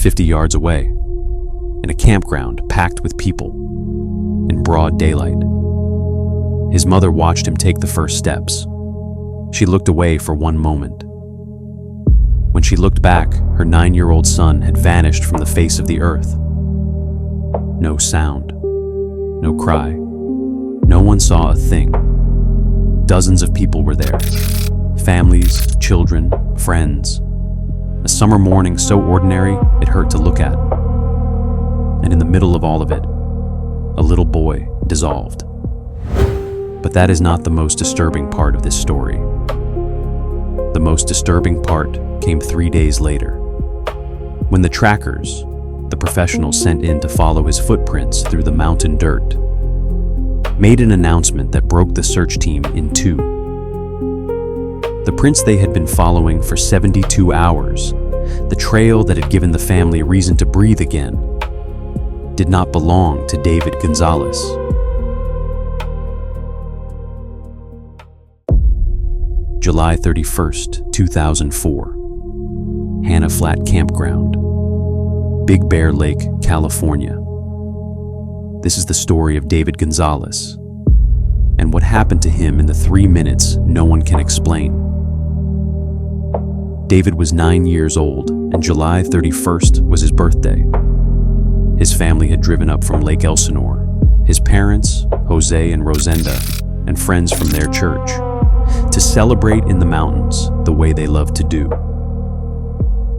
50 yards away, in a campground packed with people, in broad daylight. His mother watched him take the first steps. She looked away for one moment. When she looked back, her 9-year-old son had vanished from the face of the earth. No sound, no cry. No one saw a thing. Dozens of people were there. Families, children, friends. A summer morning so ordinary it hurt to look at. And in the middle of all of it, a little boy dissolved. But that is not the most disturbing part of this story. The most disturbing part came 3 days later, when the trackers, the professionals sent in to follow his footprints through the mountain dirt, made an announcement that broke the search team in two. The prints they had been following for 72 hours, the trail that had given the family reason to breathe again, did not belong to David Gonzales. July 31st, 2004. Hanna Flat Campground, Big Bear Lake, California. This is the story of David Gonzales and what happened to him in the 3 minutes no one can explain. David was 9 years old, and July 31st was his birthday. His family had driven up from Lake Elsinore, his parents, Jose and Rosenda, and friends from their church, to celebrate in the mountains the way they loved to do.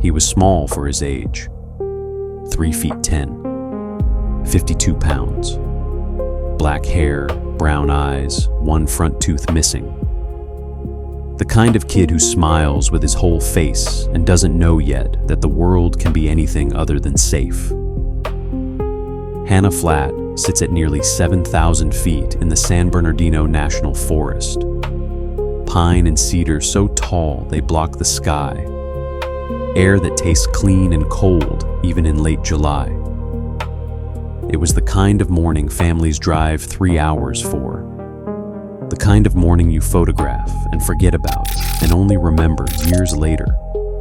He was small for his age, 3 feet 10, 52 pounds, black hair, brown eyes, one front tooth missing. The kind of kid who smiles with his whole face and doesn't know yet that the world can be anything other than safe. Hanna Flat sits at nearly 7,000 feet in the San Bernardino National Forest. Pine and cedar so tall they block the sky. Air that tastes clean and cold even in late July. It was the kind of morning families drive 3 hours for. The kind of morning you photograph and forget about and only remember years later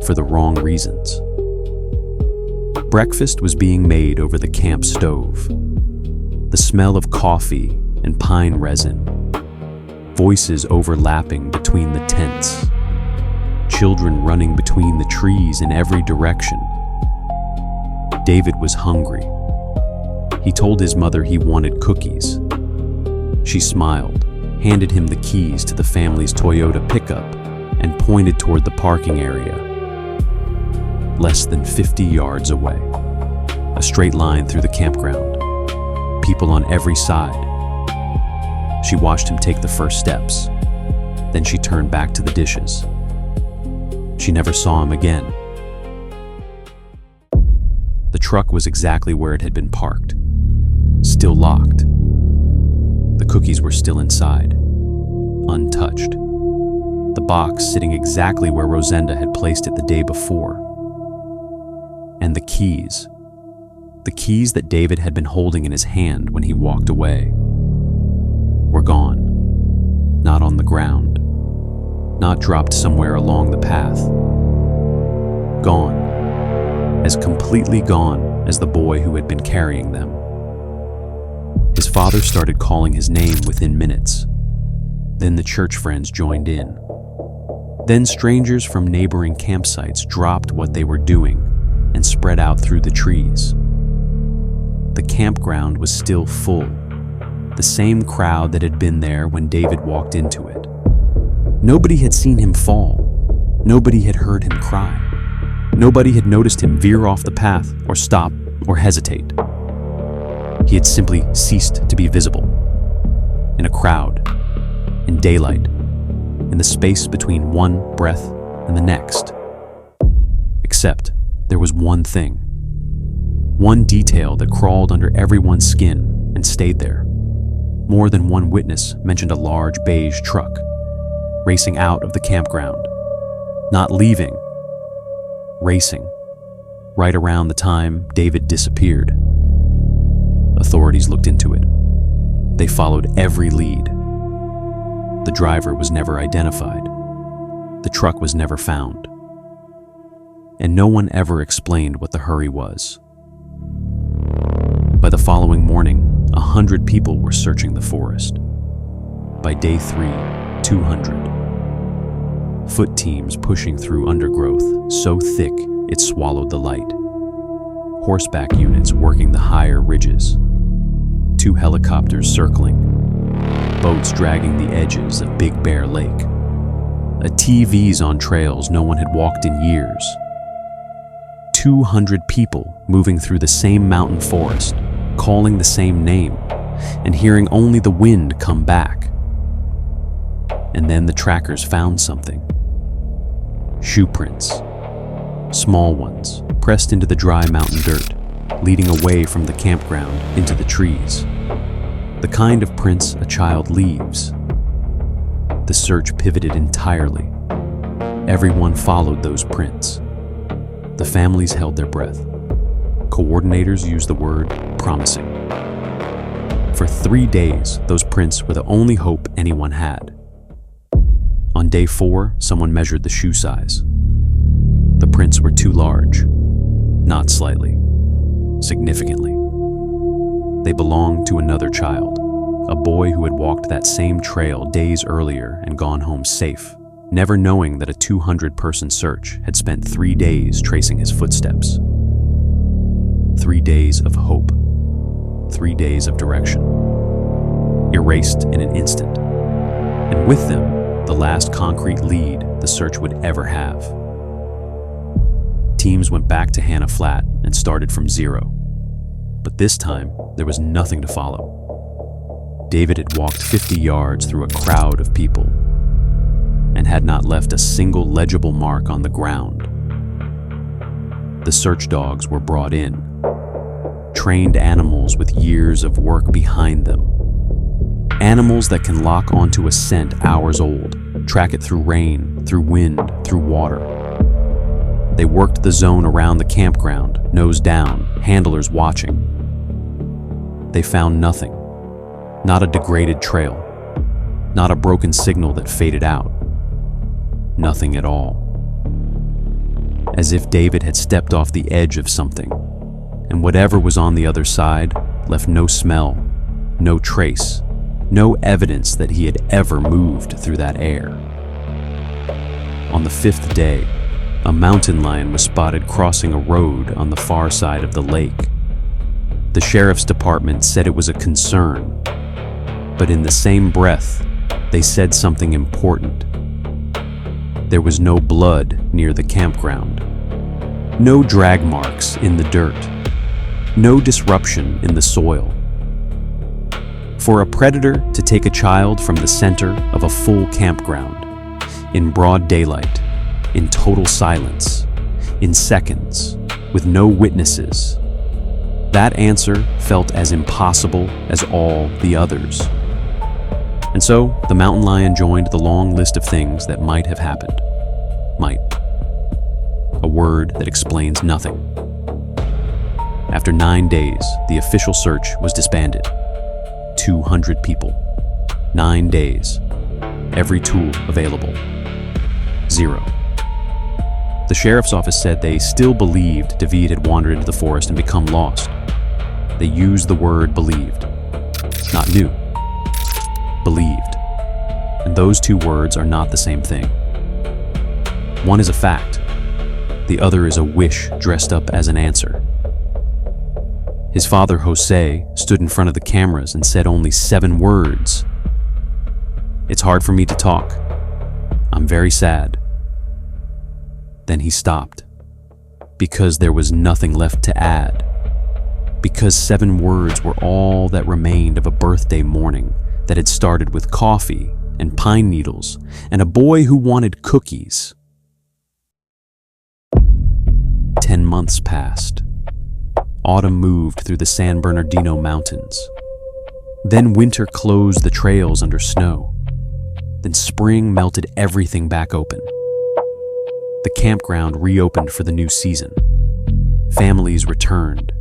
for the wrong reasons. Breakfast was being made over the camp stove. The smell of coffee and pine resin. Voices overlapping between the tents. Children running between the trees in every direction. David was hungry. He told his mother he wanted cookies. She smiled, handed him the keys to the family's Toyota pickup, and pointed toward the parking area. Less than 50 yards away. A straight line through the campground. People on every side. She watched him take the first steps. Then she turned back to the dishes. She never saw him again. The truck was exactly where it had been parked. Still locked. The cookies were still inside, untouched. The box sitting exactly where Rosenda had placed it the day before. And the keys that David had been holding in his hand when he walked away, were gone. Not on the ground. Not dropped somewhere along the path. Gone. As completely gone as the boy who had been carrying them. His father started calling his name within minutes. Then the church friends joined in. Then strangers from neighboring campsites dropped what they were doing and spread out through the trees. The campground was still full. The same crowd that had been there when David walked into it. Nobody had seen him fall. Nobody had heard him cry. Nobody had noticed him veer off the path or stop or hesitate. He had simply ceased to be visible. In a crowd, in daylight, in the space between one breath and the next. Except there was one thing. One detail that crawled under everyone's skin and stayed there. More than one witness mentioned a large beige truck, racing out of the campground. Not leaving, racing, right around the time David disappeared. Authorities looked into it. They followed every lead. The driver was never identified. The truck was never found. and no one ever explained what the hurry was. By the following morning, 100 people were searching the forest. By day 3, 200. Foot teams pushing through undergrowth so thick it swallowed the light. Horseback units working the higher ridges. 2 helicopters circling. Boats dragging the edges of Big Bear Lake. TVs on trails no one had walked in years. 200 people moving through the same mountain forest, calling the same name, and hearing only the wind come back. And then the trackers found something. Shoe prints. Small ones, pressed into the dry mountain dirt, leading away from the campground into the trees. The kind of prints a child leaves. The search pivoted entirely. Everyone followed those prints. The families held their breath. Coordinators used the word promising. For 3 days, those prints were the only hope anyone had. On day 4, someone measured the shoe size. The prints were too large, not slightly, significantly. They belonged to another child, a boy who had walked that same trail days earlier and gone home safe, never knowing that a 200-person search had spent 3 days tracing his footsteps. 3 days of hope, 3 days of direction, erased in an instant, and with them, the last concrete lead the search would ever have. Teams went back to Hanna Flat and started from zero. But this time, there was nothing to follow. David had walked 50 yards through a crowd of people and had not left a single legible mark on the ground. The search dogs were brought in, trained animals with years of work behind them. Animals that can lock onto a scent hours old, track it through rain, through wind, through water. They worked the zone around the campground, nose down, handlers watching. They found nothing. Not a degraded trail. Not a broken signal that faded out. Nothing at all. As if David had stepped off the edge of something, and whatever was on the other side left no smell, no trace, no evidence that he had ever moved through that air. On the 5th day, a mountain lion was spotted crossing a road on the far side of the lake. The sheriff's department said it was a concern, but in the same breath, they said something important. There was no blood near the campground, no drag marks in the dirt, no disruption in the soil. For a predator to take a child from the center of a full campground, in broad daylight, in total silence, in seconds, with no witnesses, that answer felt as impossible as all the others. And so, the mountain lion joined the long list of things that might have happened. Might. A word that explains nothing. After 9 days, the official search was disbanded. 200 people. 9 days. Every tool available. 0. The sheriff's office said they still believed David had wandered into the forest and become lost. They used the word believed. Not knew. Believed. And those two words are not the same thing. One is a fact. The other is a wish dressed up as an answer. His father, Jose, stood in front of the cameras and said only 7 words. "It's hard for me to talk. I'm very sad." Then he stopped, because there was nothing left to add, because 7 words were all that remained of a birthday morning that had started with coffee and pine needles and a boy who wanted cookies. 10 months passed. Autumn moved through the San Bernardino mountains. Then winter closed the trails under snow. Then spring melted everything back open. The campground reopened for the new season. Families returned.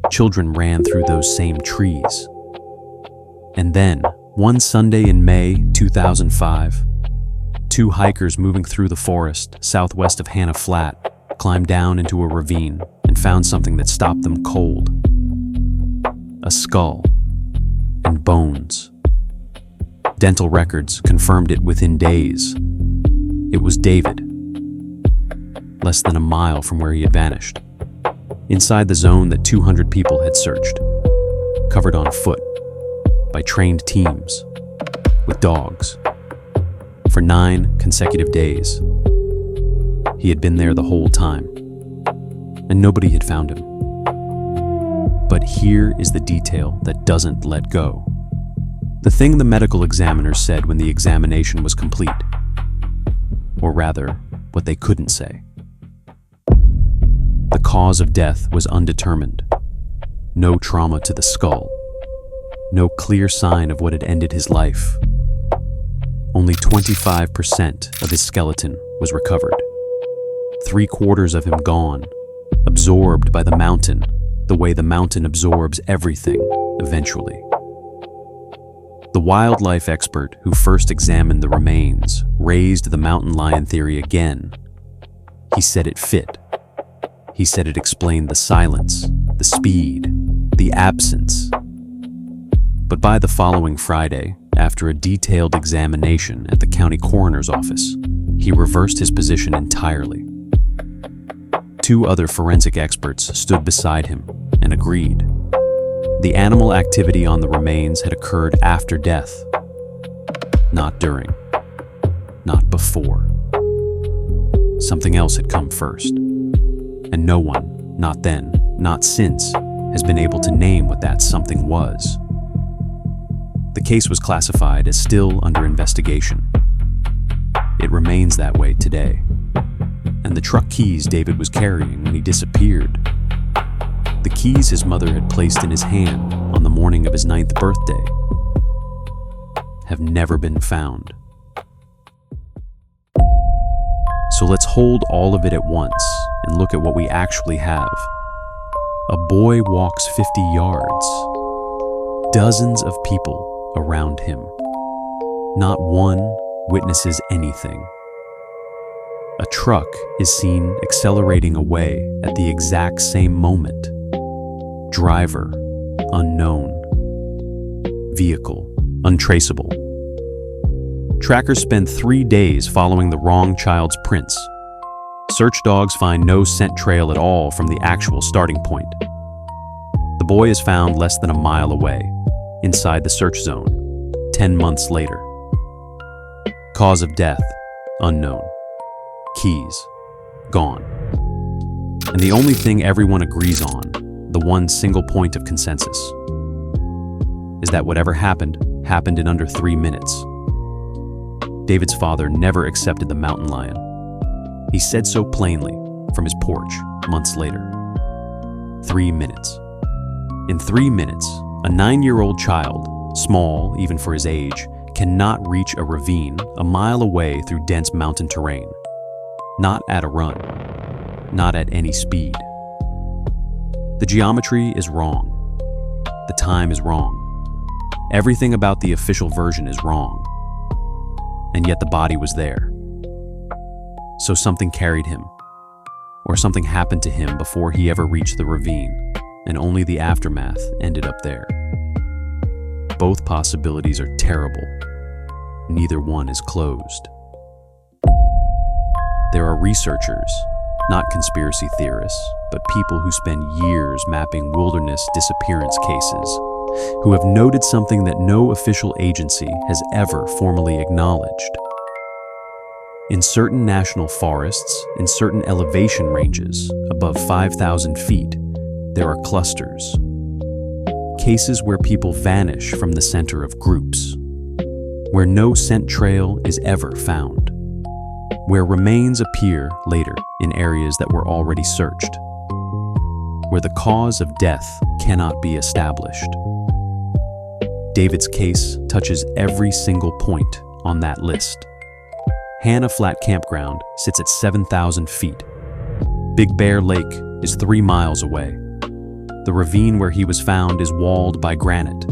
Children ran through those same trees. And then, one Sunday in May 2005, 2 hikers moving through the forest southwest of Hanna Flat climbed down into a ravine and found something that stopped them cold. A skull and bones. Dental records confirmed it within days. It was David, less than a mile from where he had vanished, inside the zone that 200 people had searched, covered on foot, by trained teams, with dogs, for 9 consecutive days. He had been there the whole time, and nobody had found him. But here is the detail that doesn't let go. The thing the medical examiner said when the examination was complete. Or rather, what they couldn't say. The cause of death was undetermined. No trauma to the skull. No clear sign of what had ended his life. Only 25% of his skeleton was recovered. 3/4 of him gone, absorbed by the mountain, the way the mountain absorbs everything, eventually. The wildlife expert who first examined the remains raised the mountain lion theory again. He said it fit. He said it explained the silence, the speed, the absence. But by the following Friday, after a detailed examination at the county coroner's office, he reversed his position entirely. 2 other forensic experts stood beside him and agreed. The animal activity on the remains had occurred after death, not during, not before. Something else had come first, and no one, not then, not since, has been able to name what that something was. The case was classified as still under investigation. It remains that way today. And the truck keys David was carrying when he disappeared, the keys his mother had placed in his hand on the morning of his 9th birthday, have never been found. So let's hold all of it at once and look at what we actually have. A boy walks 50 yards. Dozens of people around him. Not one witnesses anything. A truck is seen accelerating away at the exact same moment. Driver, unknown. Vehicle, untraceable. Trackers spend 3 days following the wrong child's prints. Search dogs find no scent trail at all from the actual starting point. The boy is found less than a mile away, inside the search zone, 10 months later. Cause of death, unknown. Keys, gone. And the only thing everyone agrees on, the one single point of consensus, is that whatever happened, happened in under 3 minutes. David's father never accepted the mountain lion. He said so plainly from his porch months later. 3 minutes. In 3 minutes, a 9-year-old child, small even for his age, cannot reach a ravine a mile away through dense mountain terrain. Not at a run. Not at any speed. The geometry is wrong. The time is wrong. Everything about the official version is wrong. And yet the body was there. So something carried him. Or something happened to him before he ever reached the ravine, and only the aftermath ended up there. Both possibilities are terrible. Neither one is closed. There are researchers, not conspiracy theorists, but people who spend years mapping wilderness disappearance cases, who have noted something that no official agency has ever formally acknowledged. In certain national forests, in certain elevation ranges, above 5,000 feet, there are clusters. Cases where people vanish from the center of groups, where no scent trail is ever found, where remains appear later in areas that were already searched, where the cause of death cannot be established. David's case touches every single point on that list. Hanna Flat Campground sits at 7,000 feet. Big Bear Lake is 3 miles away. The ravine where he was found is walled by granite.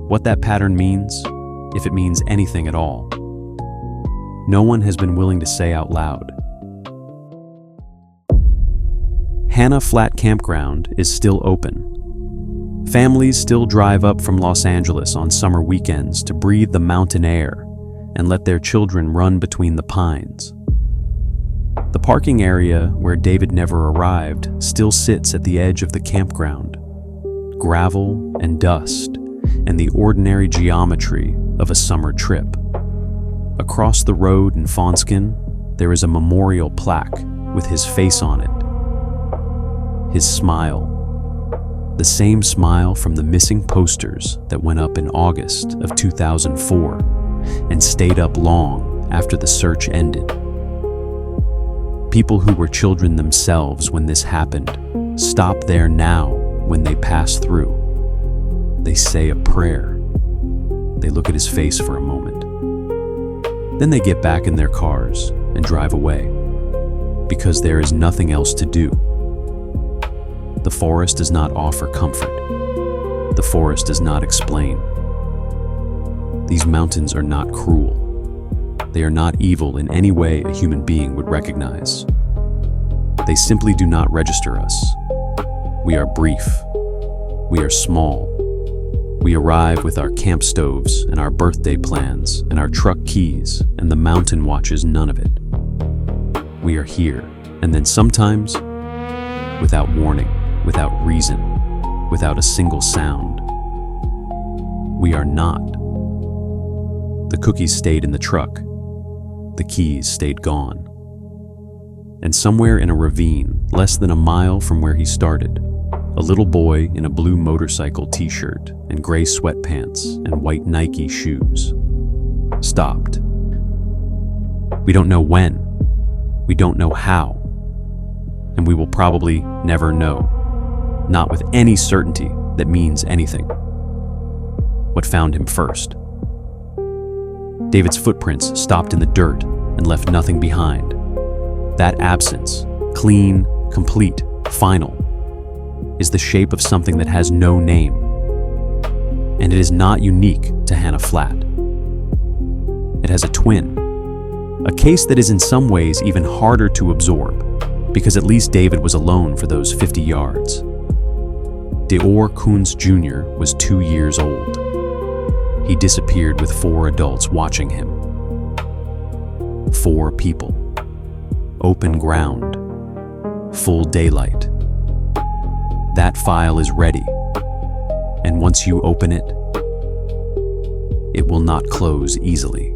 What that pattern means, if it means anything at all, no one has been willing to say out loud. Hanna Flat Campground is still open. Families still drive up from Los Angeles on summer weekends to breathe the mountain air and let their children run between the pines. The parking area where David never arrived still sits at the edge of the campground. Gravel and dust and the ordinary geometry of a summer trip. Across the road in Fawnskin, there is a memorial plaque with his face on it. His smile. The same smile from the missing posters that went up in August of 2004 and stayed up long after the search ended. People who were children themselves when this happened stop there now when they pass through. They say a prayer. They look at his face for a moment. Then they get back in their cars and drive away because there is nothing else to do. The forest does not offer comfort. The forest does not explain. These mountains are not cruel. They are not evil in any way a human being would recognize. They simply do not register us. We are brief. We are small. We arrive with our camp stoves and our birthday plans and our truck keys, and the mountain watches none of it. We are here, and then sometimes, without warning, without reason, without a single sound, we are not. The cookies stayed in the truck. The keys stayed gone. And somewhere in a ravine, less than a mile from where he started, a little boy in a blue motorcycle t-shirt and gray sweatpants and white Nike shoes stopped. We don't know when. We don't know how. And we will probably never know. Not with any certainty that means anything. What found him first? David's footprints stopped in the dirt and left nothing behind. That absence, clean, complete, final, is the shape of something that has no name. And it is not unique to Hanna Flat. It has a twin, a case that is in some ways even harder to absorb, because at least David was alone for those 50 yards. Deor Koons Jr. was 2 years old. He disappeared with 4 adults watching him. 4 people. Open ground. Full daylight. That file is ready. And once you open it, it will not close easily.